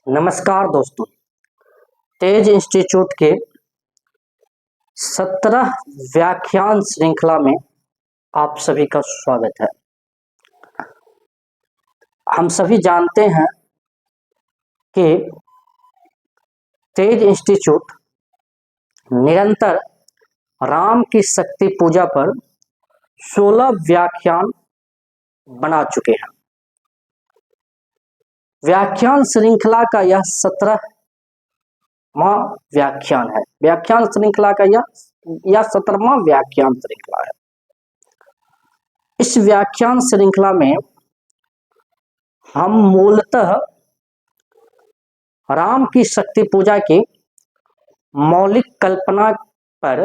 नमस्कार दोस्तों। तेज इंस्टीट्यूट के 17 व्याख्यान श्रृंखला में आप सभी का स्वागत है। हम सभी जानते हैं कि तेज इंस्टीट्यूट निरंतर राम की शक्ति पूजा पर 16 व्याख्यान बना चुके हैं। व्याख्यान श्रृंखला का यह 17वां व्याख्यान है। व्याख्यान श्रृंखला का यह 17वां व्याख्यान श्रृंखला है। इस व्याख्यान श्रृंखला में हम मूलतः राम की शक्ति पूजा की मौलिक कल्पना पर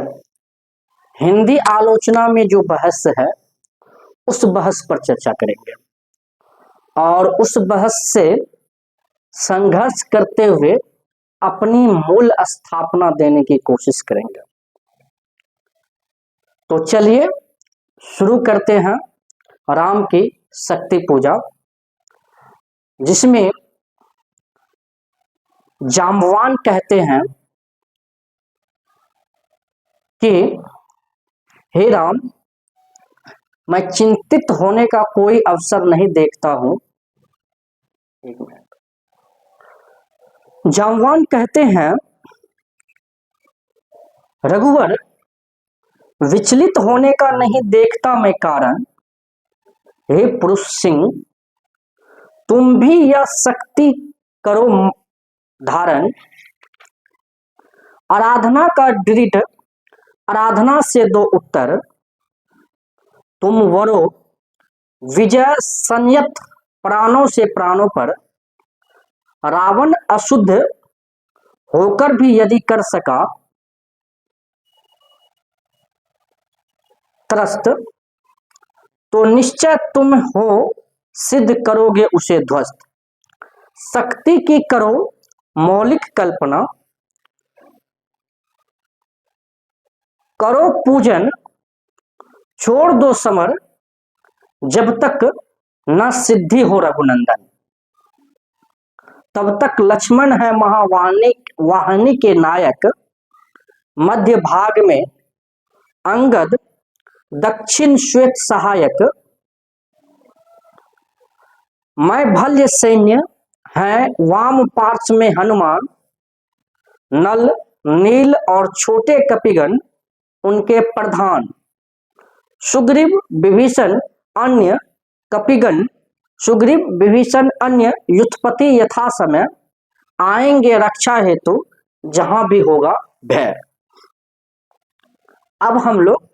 हिंदी आलोचना में जो बहस है उस बहस पर चर्चा करेंगे और उस बहस से संघर्ष करते हुए अपनी मूल स्थापना देने की कोशिश करेंगे। तो चलिए शुरू करते हैं राम की शक्ति पूजा, जिसमें जाम्बवान कहते हैं कि हे राम, मैं चिंतित होने का कोई अवसर नहीं देखता हूं। एक मिनट। जाम्बवान कहते हैं, रघुवर, विचलित होने का नहीं देखता मैं कारण। हे पुरुष सिंह, तुम भी यह शक्ति करो धारण। आराधना का दृढ़ आराधना से दो उत्तर। तुम वरो विजय संयत प्राणों से प्राणों पर। रावण अशुद्ध होकर भी यदि कर सका त्रस्त, तो निश्चय तुम हो सिद्ध करोगे उसे ध्वस्त। शक्ति की करो मौलिक कल्पना, करो पूजन, छोड़ दो समर, जब तक न सिद्धि हो रघुनंदन। तब तक लक्ष्मण है महावाहिनी के नायक। मध्य भाग में अंगद, दक्षिण श्वेत सहायक। मैं भल्य सैन्य है वाम पार्श्व में हनुमान। नल, नील और छोटे कपिगण उनके प्रधान। सुग्रीव विभीषण अन्य कपिगण, सुग्रीव विभीषण अन्य युद्धपति यथा समय। आएंगे रक्षा हेतु जहां भी होगा भय। अब हम लोग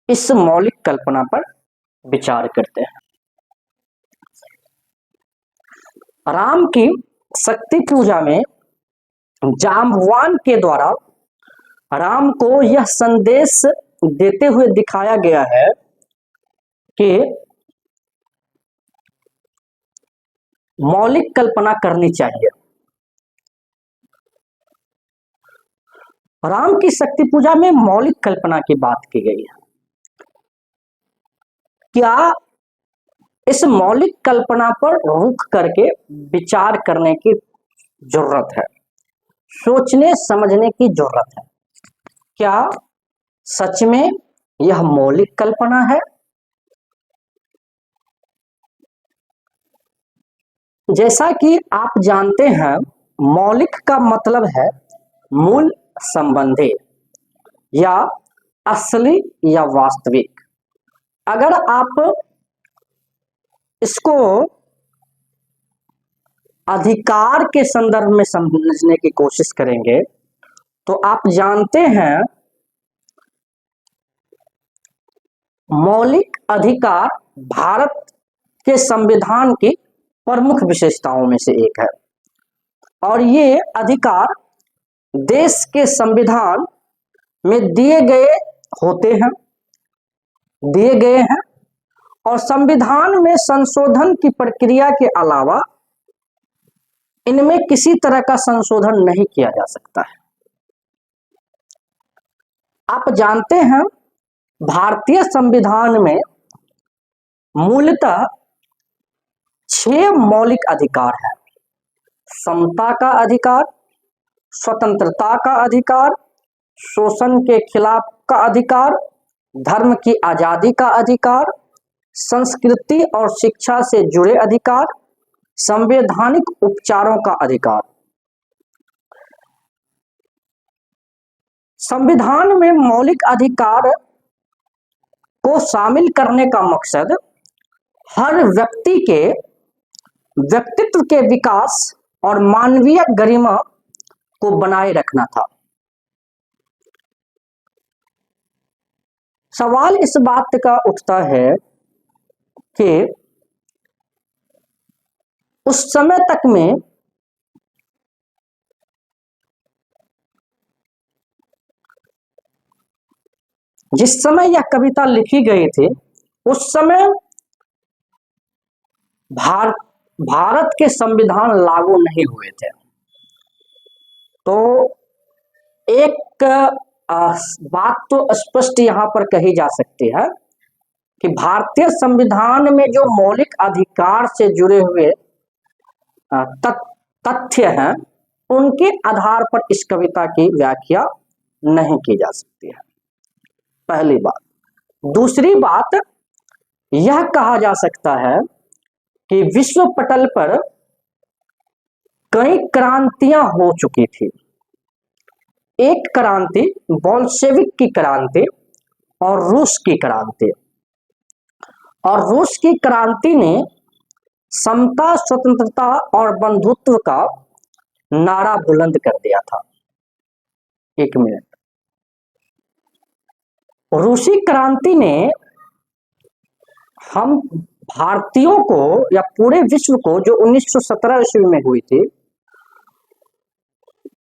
इस मौलिक कल्पना पर विचार करते हैं। राम की शक्ति पूजा में जाम्बवान के द्वारा राम को यह संदेश देते हुए दिखाया गया है कि मौलिक कल्पना करनी चाहिए। राम की शक्ति पूजा में मौलिक कल्पना की बात की गई है। क्या इस मौलिक कल्पना पर रुक करके विचार करने की जरूरत है, सोचने समझने की जरूरत है। क्या सच में यह मौलिक कल्पना है? जैसा कि आप जानते हैं, मौलिक का मतलब है मूल संबंधी या असली या वास्तविक। अगर आप इसको अधिकार के संदर्भ में समझने की कोशिश करेंगे तो आप जानते हैं मौलिक अधिकार भारत के संविधान की प्रमुख विशेषताओं में से एक है और ये अधिकार देश के संविधान में दिए गए हैं और संविधान में संशोधन की प्रक्रिया के अलावा इनमें किसी तरह का संशोधन नहीं किया जा सकता है। आप जानते हैं भारतीय संविधान में मूलतः 6 मौलिक अधिकार हैं। समता का अधिकार, स्वतंत्रता का अधिकार, शोषण के खिलाफ का अधिकार, धर्म की आजादी का अधिकार, संस्कृति और शिक्षा से जुड़े अधिकार, संवैधानिक उपचारों का अधिकार। संविधान में मौलिक अधिकार को शामिल करने का मकसद हर व्यक्ति के व्यक्तित्व के विकास और मानवीय गरिमा को बनाए रखना था। सवाल इस बात का उठता है कि उस समय तक में जिस समय यह कविता लिखी गई थी, उस समय भारत के संविधान लागू नहीं हुए थे। तो एक बात तो स्पष्ट यहाँ पर कही जा सकती है कि भारतीय संविधान में जो मौलिक अधिकार से जुड़े हुए तथ्य हैं, उनके आधार पर इस कविता की व्याख्या नहीं की जा सकती है, पहली बात। दूसरी बात, यह कहा जा सकता है कि विश्व पटल पर कई क्रांतियां हो चुकी थी। एक क्रांति बोल्शेविक की क्रांति और रूस की क्रांति, और रूस की क्रांति ने समता, स्वतंत्रता और बंधुत्व का नारा बुलंद कर दिया था। एक मिनट, रूसी क्रांति ने हम भारतीयों को या पूरे विश्व को, जो 1917 ईस्वी में हुई थी,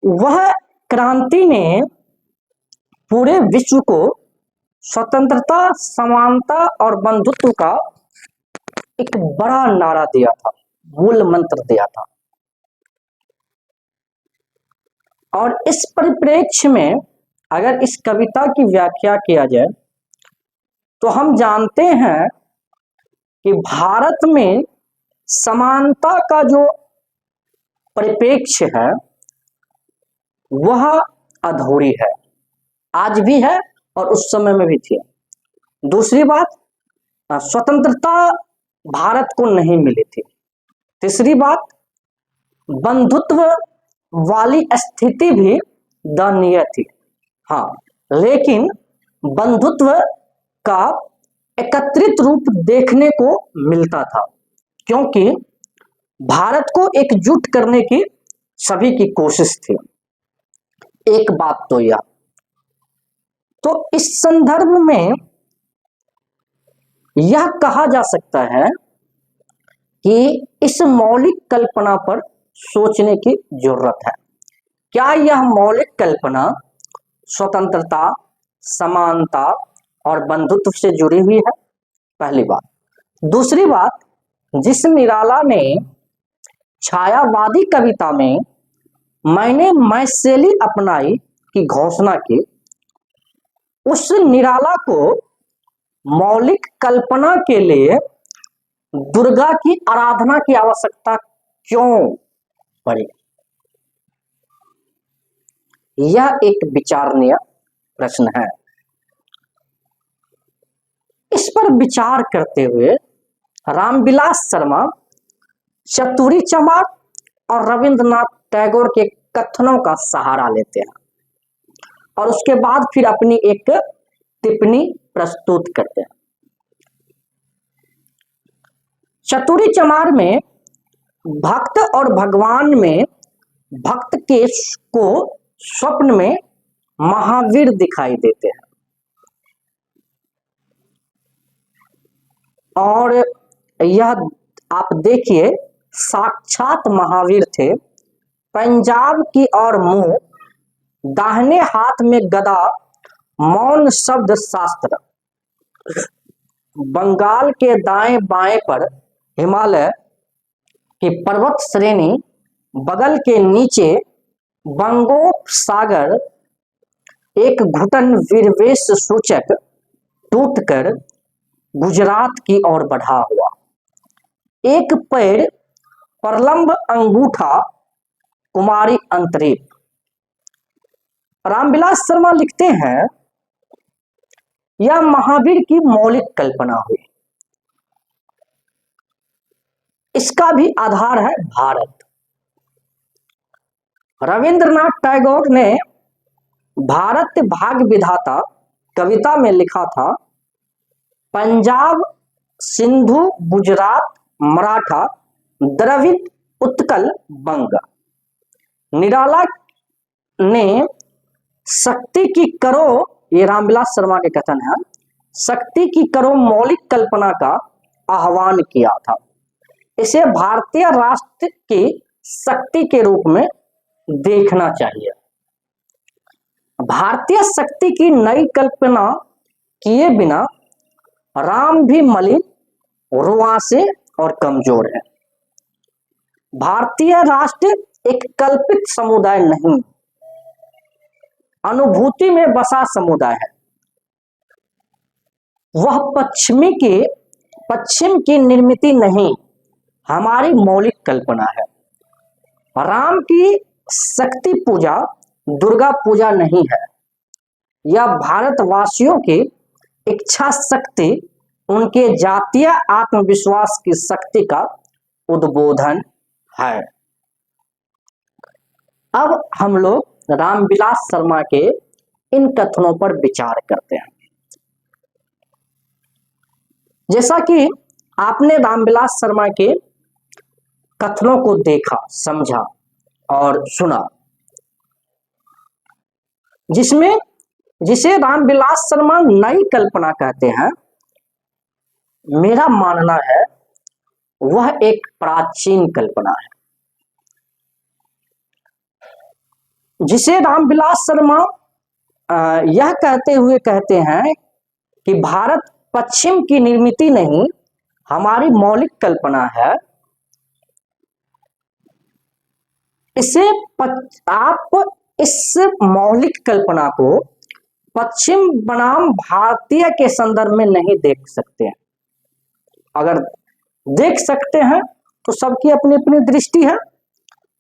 वह क्रांति ने पूरे विश्व को स्वतंत्रता, समानता और बंधुत्व का एक बड़ा नारा दिया था, मूल मंत्र दिया था। और इस परिप्रेक्ष्य में अगर इस कविता की व्याख्या किया जाए तो हम जानते हैं कि भारत में समानता का जो परिप्रेक्ष्य है वह अधूरी है, आज भी है और उस समय में भी थी। दूसरी बात, स्वतंत्रता भारत को नहीं मिली थी। तीसरी बात, बंधुत्व वाली स्थिति भी दयनीय थी। हाँ, लेकिन बंधुत्व का एकत्रित रूप देखने को मिलता था, क्योंकि भारत को एकजुट करने की सभी की कोशिश थी। एक बात तो यह, तो इस संदर्भ में यह कहा जा सकता है कि इस मौलिक कल्पना पर सोचने की जरूरत है। क्या यह मौलिक कल्पना स्वतंत्रता, समानता और बंधुत्व से जुड़ी हुई है? पहली बात। दूसरी बात, जिस निराला ने छायावादी कविता में मैंने मैं शैली अपनाई की घोषणा की, उस निराला को मौलिक कल्पना के लिए दुर्गा की आराधना की आवश्यकता क्यों पड़ी? यह एक विचारणीय प्रश्न है। इस पर विचार करते हुए रामविलास शर्मा चतुरी चमार और रविंद्रनाथ टैगोर के कथनों का सहारा लेते हैं और उसके बाद फिर अपनी एक टिप्पणी प्रस्तुत करते हैं। चतुरी चमार में भक्त और भगवान में भक्त के को स्वप्न में महावीर दिखाई देते हैं, और यह आप देखिए साक्षात महावीर थे। पंजाब की और मुंह, दाहिने हाथ में गदा, मौन शब्द शास्त्र, बंगाल के दाएं बाएं पर हिमालय की पर्वत श्रेणी, बगल के नीचे बंगोपसागर, एक घुटन वीरवेश सूचक टूटकर गुजरात की ओर बढ़ा हुआ, एक पैर परलंब अंगूठा कुमारी अंतरीप। रामविलास शर्मा लिखते हैं, यह महावीर की मौलिक कल्पना हुई। इसका भी आधार है भारत। रविंद्रनाथ टैगोर ने भारत भाग्य विधाता कविता में लिखा था, पंजाब, सिंधु, गुजरात, मराठा, द्रविड़, उत्कल, बंग। निराला ने शक्ति की करो, ये रामविलास शर्मा के कथन है, शक्ति की करो मौलिक कल्पना का आह्वान किया था। इसे भारतीय राष्ट्र की शक्ति के रूप में देखना चाहिए। भारतीय शक्ति की नई कल्पना किए बिना राम भी मलिन, रुआंसे और कमजोर है। भारतीय राष्ट्र एक कल्पित समुदाय नहीं, अनुभूति में बसा समुदाय है। वह पश्चिम की निर्मित नहीं, हमारी मौलिक कल्पना है। राम की शक्ति पूजा दुर्गा पूजा नहीं है, यह भारतवासियों की इच्छा शक्ति, उनके जातीय आत्मविश्वास की शक्ति का उद्बोधन है। अब हम लोग रामविलास शर्मा के इन कथनों पर विचार करते हैं। जैसा कि आपने रामविलास शर्मा के कथनों को देखा, समझा और सुना, जिसे रामविलास शर्मा नई कल्पना कहते हैं, मेरा मानना है वह एक प्राचीन कल्पना है। जिसे रामविलास शर्मा यह कहते हुए कहते हैं कि भारत पश्चिम की निर्मित नहीं, हमारी मौलिक कल्पना है, आप इस मौलिक कल्पना को पश्चिम बनाम भारतीय के संदर्भ में नहीं देख सकते हैं। अगर देख सकते हैं तो सबकी अपनी अपनी दृष्टि है,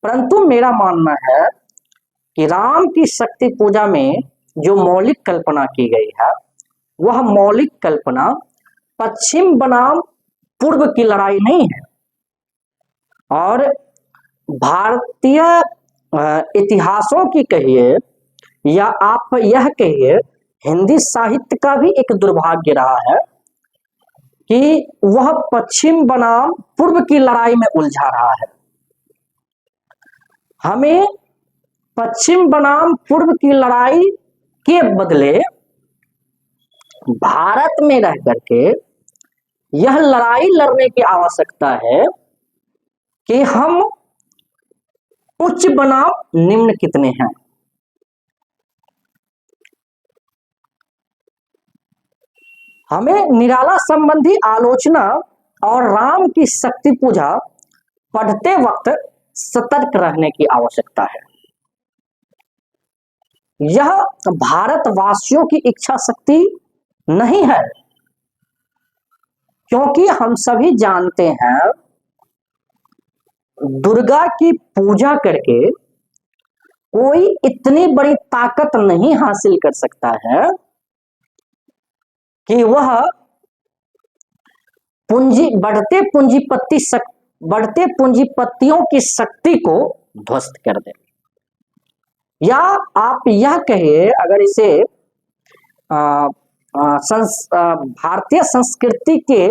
परंतु मेरा मानना है कि राम की शक्ति पूजा में जो मौलिक कल्पना की गई है, वह मौलिक कल्पना पश्चिम बनाम पूर्व की लड़ाई नहीं है। और भारतीय इतिहासों की कहिए या आप यह कहिए हिंदी साहित्य का भी एक दुर्भाग्य रहा है कि वह पश्चिम बनाम पूर्व की लड़ाई में उलझा रहा है। हमें पश्चिम बनाम पूर्व की लड़ाई के बदले भारत में रह करके यह लड़ाई लड़ने की आवश्यकता है कि हम उच्च बनाम निम्न कितने हैं। हमें निराला संबंधी आलोचना और राम की शक्ति पूजा पढ़ते वक्त सतर्क रहने की आवश्यकता है। यह भारतवासियों की इच्छा शक्ति नहीं है, क्योंकि हम सभी जानते हैं दुर्गा की पूजा करके कोई इतनी बड़ी ताकत नहीं हासिल कर सकता है कि वह बढ़ते पूंजीपतियों की शक्ति को ध्वस्त कर दे। या आप यह कहिए, अगर इसे भारतीय संस्कृति के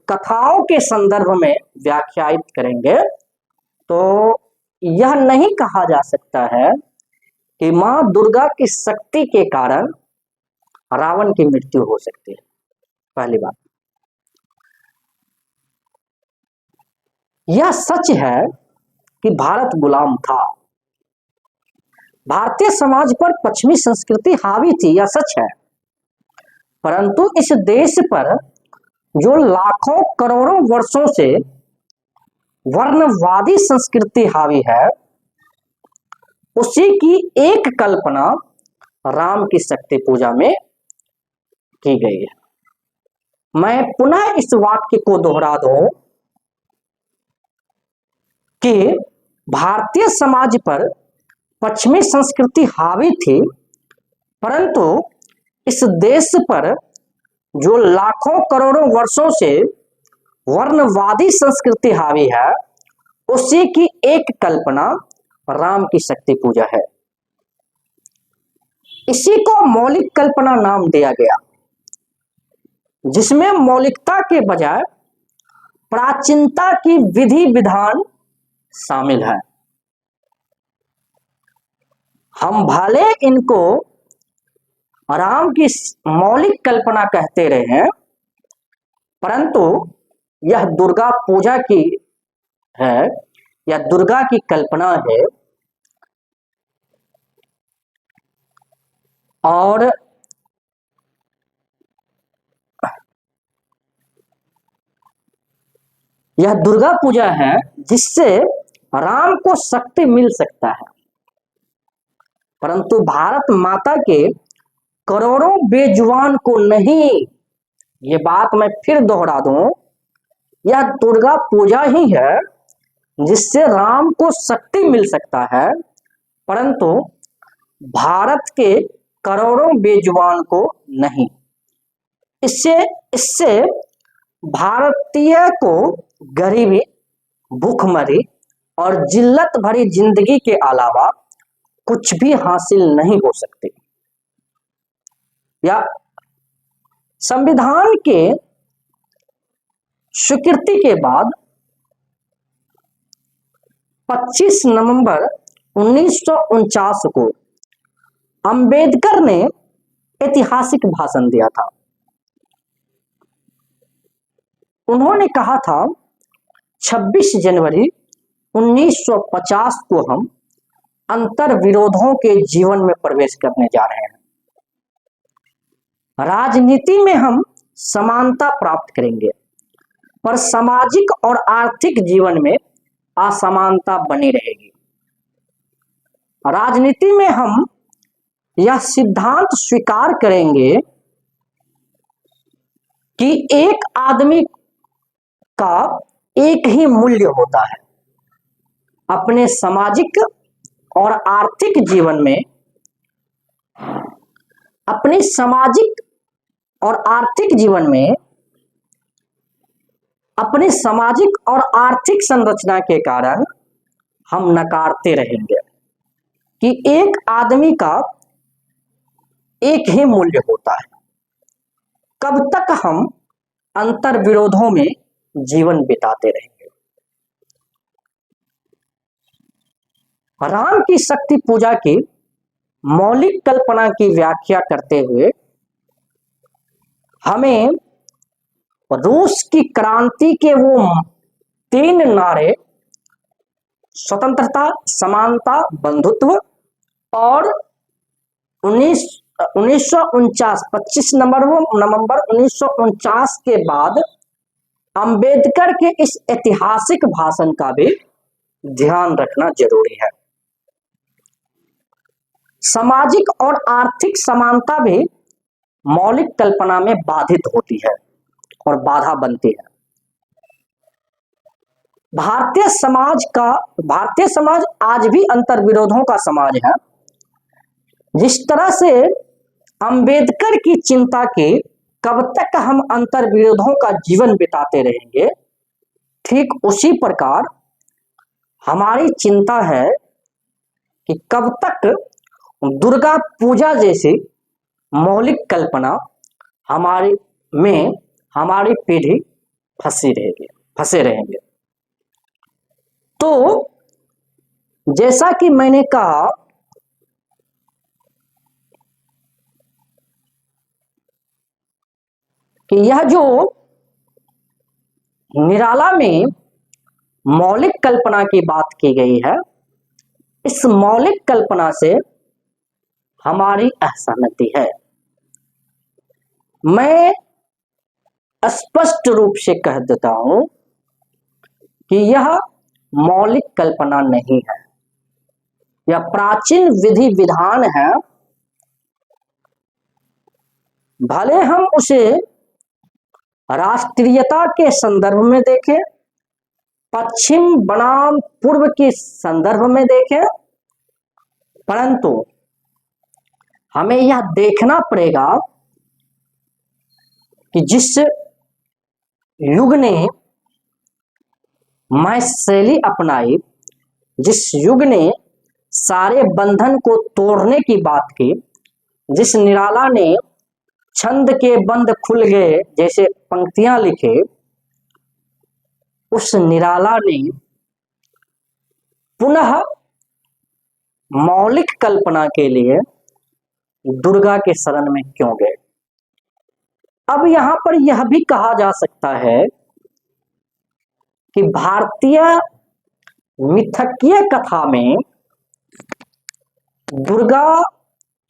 कथाओं के संदर्भ में व्याख्यायित करेंगे तो यह नहीं कहा जा सकता है कि मां दुर्गा की शक्ति के कारण रावण की मृत्यु हो सकती है। पहली बात, यह सच है कि भारत गुलाम था, भारतीय समाज पर पश्चिमी संस्कृति हावी थी, यह सच है। परंतु इस देश पर जो लाखों करोड़ों वर्षों से वर्णवादी संस्कृति हावी है, उसी की एक कल्पना राम की शक्ति पूजा में की गई है। मैं पुनः इस वाक्य को दोहरा दूं कि भारतीय समाज पर पश्चिमी संस्कृति हावी थी, परंतु इस देश पर जो लाखों करोड़ों वर्षों से वर्णवादी संस्कृति हावी है, उसी की एक कल्पना राम की शक्ति पूजा है। इसी को मौलिक कल्पना नाम दिया गया, जिसमें मौलिकता के बजाय प्राचीनता की विधि विधान शामिल है। हम भले इनको राम की मौलिक कल्पना कहते रहे हैं, परंतु यह दुर्गा पूजा की है या दुर्गा की कल्पना है। और यह दुर्गा पूजा है जिससे राम को शक्ति मिल सकता है, परंतु भारत माता के करोड़ों बेजुबान को नहीं। ये बात मैं फिर दोहरा दूं, यह दुर्गा पूजा ही है जिससे राम को शक्ति मिल सकता है, परंतु भारत के करोड़ों बेजुबान को नहीं। इससे इससे भारतीय को गरीबी, भूखमरी और जिल्लत भरी जिंदगी के अलावा कुछ भी हासिल नहीं हो सकती। या संविधान के स्वीकृति के बाद 25 नवंबर 1949 को अंबेडकर ने ऐतिहासिक भाषण दिया था। उन्होंने कहा था 26 जनवरी 1950 को हम अंतर विरोधों के जीवन में प्रवेश करने जा रहे हैं। राजनीति में हम समानता प्राप्त करेंगे, पर सामाजिक और आर्थिक जीवन में असमानता बनी रहेगी। राजनीति में हम यह सिद्धांत स्वीकार करेंगे कि एक आदमी का एक ही मूल्य होता है। अपने सामाजिक और आर्थिक जीवन में अपने सामाजिक और आर्थिक जीवन में अपने सामाजिक और आर्थिक संरचना के कारण हम नकारते रहेंगे कि एक आदमी का एक ही मूल्य होता है। कब तक हम अंतर विरोधों में जीवन बिताते रहेंगे। राम की शक्ति पूजा की मौलिक कल्पना की व्याख्या करते हुए हमें रूस की क्रांति के वो 3 नारे स्वतंत्रता, समानता, बंधुत्व और 25 नवंबर 1949 के बाद अंबेडकर के इस ऐतिहासिक भाषण का भी ध्यान रखना जरूरी है। सामाजिक और आर्थिक समानता भी मौलिक कल्पना में बाधित होती है और बाधा बनती है। भारतीय समाज आज भी अंतर विरोधों का समाज है। जिस तरह से अंबेडकर की चिंता की कब तक हम अंतर विरोधों का जीवन बिताते रहेंगे, ठीक उसी प्रकार हमारी चिंता है कि कब तक दुर्गा पूजा जैसी मौलिक कल्पना हमारी पीढ़ी फंसे रहेंगे। तो जैसा कि मैंने कहा कि यह जो निराला में मौलिक कल्पना की बात की गई है, इस मौलिक कल्पना से हमारी असहमति है। मैं स्पष्ट रूप से कह देता हूं कि यह मौलिक कल्पना नहीं है, यह प्राचीन विधि विधान है। भले हम उसे राष्ट्रीयता के संदर्भ में देखें, पश्चिम बनाम पूर्व के संदर्भ में देखें, परंतु हमें यह देखना पड़ेगा कि जिस युग ने मैं शैली अपनाई, जिस युग ने सारे बंधन को तोड़ने की बात की, जिस निराला ने छंद के बंद खुल गए जैसे पंक्तियां लिखे, उस निराला ने पुनः मौलिक कल्पना के लिए दुर्गा के शरण में क्यों गए। अब यहां पर यह भी कहा जा सकता है कि भारतीय मिथकीय कथा में दुर्गा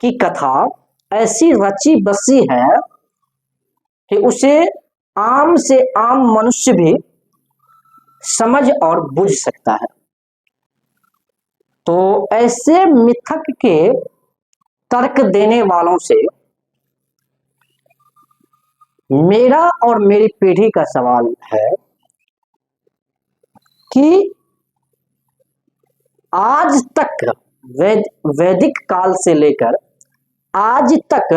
की कथा ऐसी रची बसी है कि उसे आम से आम मनुष्य भी समझ और बुझ सकता है। तो ऐसे मिथक के तर्क देने वालों से मेरा और मेरी पीढ़ी का सवाल है कि आज तक वैदिक काल से लेकर आज तक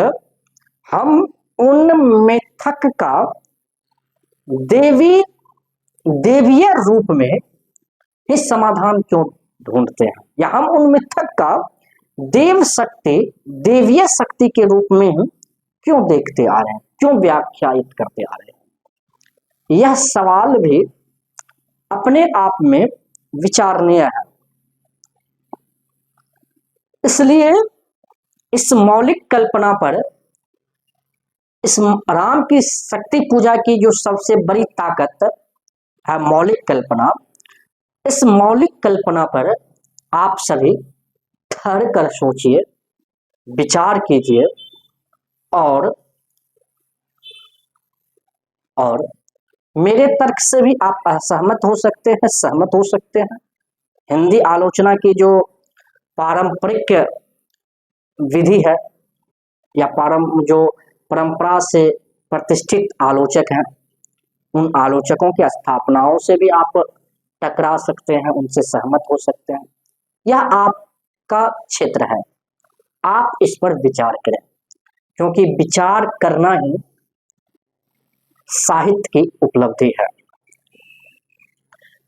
हम उन मिथक का देवीय रूप में ही समाधान क्यों ढूंढते हैं, या हम उन मिथक का देव शक्ति, देवीय शक्ति के रूप में ही क्यों देखते आ रहे हैं, क्यों व्याख्यायित करते आ रहे हैं। यह सवाल भी अपने आप में विचारणीय है। इसलिए इस मौलिक कल्पना पर, इस राम की शक्ति पूजा की जो सबसे बड़ी ताकत है मौलिक कल्पना, इस मौलिक कल्पना पर आप सभी ठहर कर सोचिए, विचार कीजिए और मेरे तर्क से भी आप असहमत हो सकते हैं, सहमत हो सकते हैं। हिंदी आलोचना की जो पारंपरिक विधि है या जो परंपरा से प्रतिष्ठित आलोचक हैं, उन आलोचकों की स्थापनाओं से भी आप टकरा सकते हैं, उनसे सहमत हो सकते हैं। यह आपका क्षेत्र है, आप इस पर विचार करें, क्योंकि विचार करना ही साहित्य की उपलब्धि है।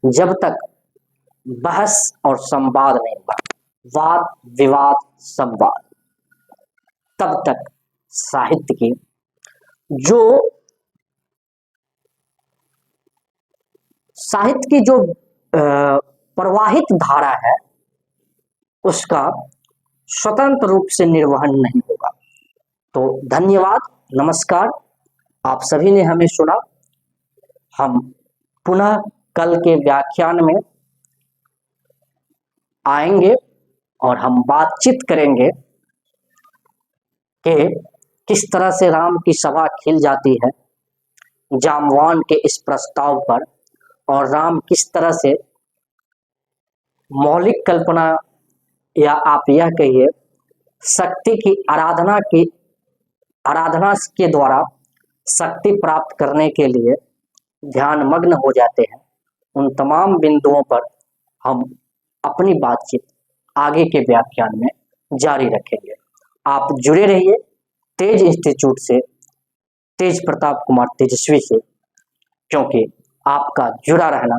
जब तक बहस और संवाद नहीं होगा, वाद विवाद संवाद, तब तक साहित्य की जो प्रवाहित धारा है उसका स्वतंत्र रूप से निर्वहन नहीं होगा। तो धन्यवाद, नमस्कार। आप सभी ने हमें सुना। हम पुनः कल के व्याख्यान में आएंगे और हम बातचीत करेंगे कि किस तरह से राम की सभा खिल जाती है जामवान के इस प्रस्ताव पर, और राम किस तरह से मौलिक कल्पना या आप यह कहिए शक्ति की आराधना के द्वारा शक्ति प्राप्त करने के लिए ध्यान मग्न हो जाते हैं। उन तमाम बिंदुओं पर हम अपनी बातचीत आगे के व्याख्यान में जारी रखेंगे। आप जुड़े रहिए तेज इंस्टीट्यूट से, तेज प्रताप कुमार तेजस्वी से, क्योंकि आपका जुड़ा रहना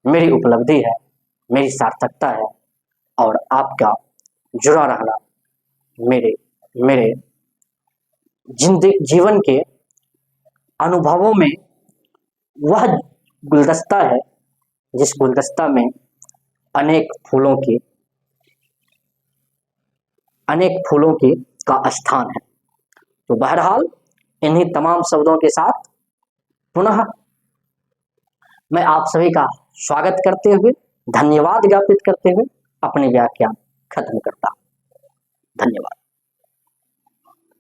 मेरी उपलब्धि है, मेरी सार्थकता है, और आपका जुड़ा रहना मेरे जीवन के अनुभवों में वह गुलदस्ता है जिस गुलदस्ता में अनेक फूलों की का स्थान है। तो बहरहाल इन्हीं तमाम शब्दों के साथ पुनः मैं आप सभी का स्वागत करते हुए, धन्यवाद ज्ञापित करते हुए अपने व्याख्यान खत्म करता हूं। धन्यवाद।